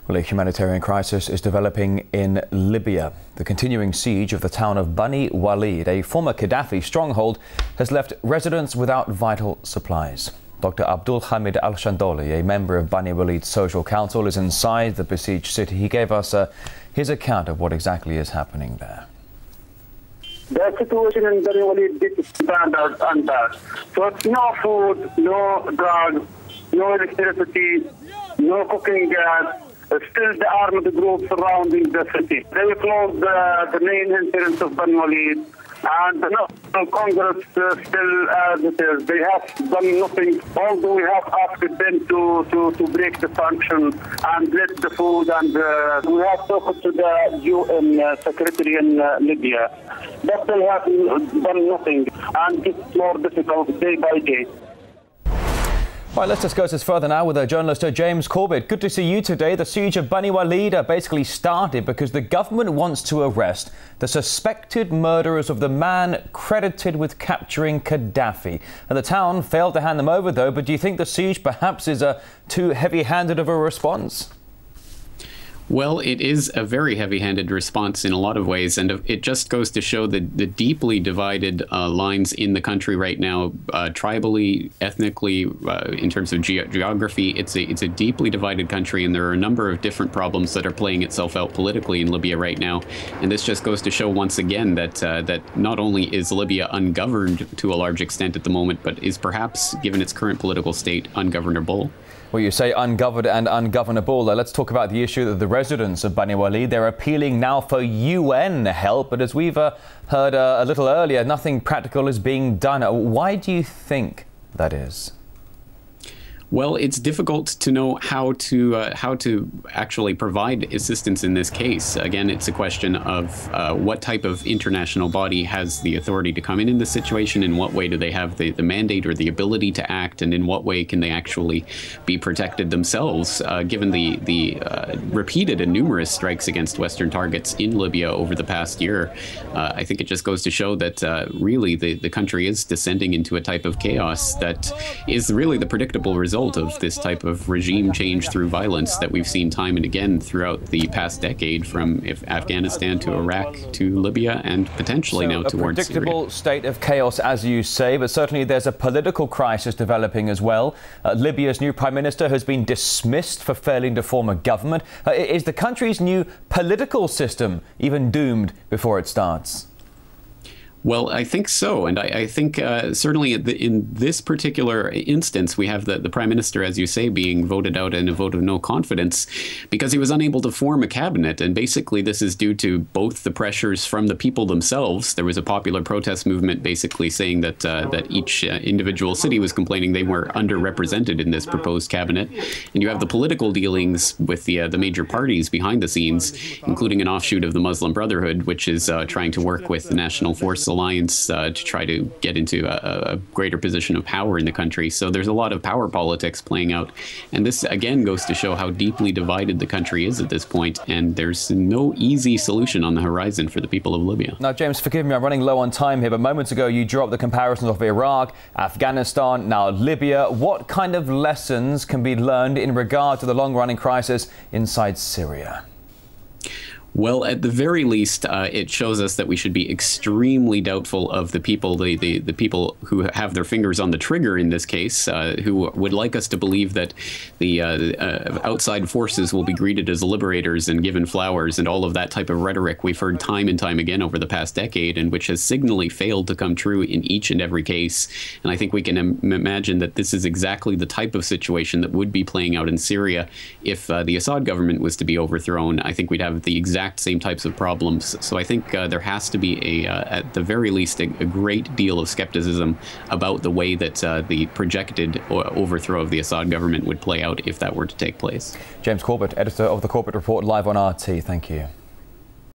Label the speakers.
Speaker 1: Well, a humanitarian crisis is developing in Libya. The continuing siege of the town of Bani Walid, a former Gaddafi stronghold, has left residents without vital supplies. Dr. Abdul Hamid Al-Shandoli, a member of Bani Walid's social council, is inside the besieged city. He gave us his account of what exactly is happening there.
Speaker 2: The situation in Bani Walid is standard and bad. So it's no food, no drugs, no electricity, no cooking gas. Still the armed group surrounding the city. They closed the main entrance of Bani Walid, and the National Congress still as it is. They have done nothing, although we have asked them to break the sanction and let the food, and we have talked to the UN Secretary in Libya. But they have done nothing, and it's more difficult day by day.
Speaker 1: Right, let's discuss this further now with our journalist James Corbett. Good to see you today. The siege of Bani Walid basically started because the government wants to arrest the suspected murderers of the man credited with capturing Gaddafi. And the town failed to hand them over, though. But do you think the siege perhaps is too heavy-handed of a response?
Speaker 3: Well, it is a very heavy-handed response in a lot of ways, and it just goes to show the deeply divided lines in the country right now, tribally, ethnically, in terms of geography. It's a deeply divided country, and there are a number of different problems that are playing itself out politically in Libya right now. And this just goes to show once again that that not only is Libya ungoverned to a large extent at the moment, but is perhaps, given its current political state, ungovernable.
Speaker 1: Well, you say ungoverned and ungovernable. Let's talk about the issue that the residents of Bani Walid, they're appealing now for UN help. But as we've heard a little earlier, nothing practical is being done. Why do you think that is?
Speaker 3: Well, it's difficult to know how to actually provide assistance in this case. Again, it's a question of what type of international body has the authority to come in this situation, in what way do they have the mandate or the ability to act, and in what way can they actually be protected themselves, given the repeated and numerous strikes against Western targets in Libya over the past year. I think it just goes to show that really the country is descending into a type of chaos that is really the predictable result of this type of regime change through violence that we've seen time and again throughout the past decade, from Afghanistan to Iraq to Libya and potentially now towards Syria.
Speaker 1: A predictable state of chaos, as you say, but certainly there's a political crisis developing as well. Libya's new Prime Minister has been dismissed for failing to form a government. Is the country's new political system even doomed before it starts?
Speaker 3: Well, I think so. And I think certainly in this particular instance, we have the Prime Minister, as you say, being voted out in a vote of no confidence because he was unable to form a cabinet. And basically, this is due to both the pressures from the people themselves. There was a popular protest movement basically saying that that each individual city was complaining they were underrepresented in this proposed cabinet. And you have the political dealings with the major parties behind the scenes, including an offshoot of the Muslim Brotherhood, which is trying to work with the National Force Alliance to try to get into a greater position of power in the country. So there's a lot of power politics playing out. And this, again, goes to show how deeply divided the country is at this point. And there's no easy solution on the horizon for the people of Libya.
Speaker 1: Now, James, forgive me, I'm running low on time here, but moments ago you drew up the comparisons of Iraq, Afghanistan, now Libya. What kind of lessons can be learned in regard to the long-running crisis inside Syria?
Speaker 3: Well, at the very least, it shows us that we should be extremely doubtful of the people, the people who have their fingers on the trigger in this case, who would like us to believe that the outside forces will be greeted as liberators and given flowers and all of that type of rhetoric we've heard time and time again over the past decade, and which has signally failed to come true in each and every case. And I think we can imagine that this is exactly the type of situation that would be playing out in Syria if the Assad government was to be overthrown. I think we'd have the exact same types of problems. So I think there has to be at the very least, a great deal of skepticism about the way that the projected overthrow of the Assad government would play out if that were to take place.
Speaker 1: James Corbett, editor of the Corbett Report, live on RT. Thank you.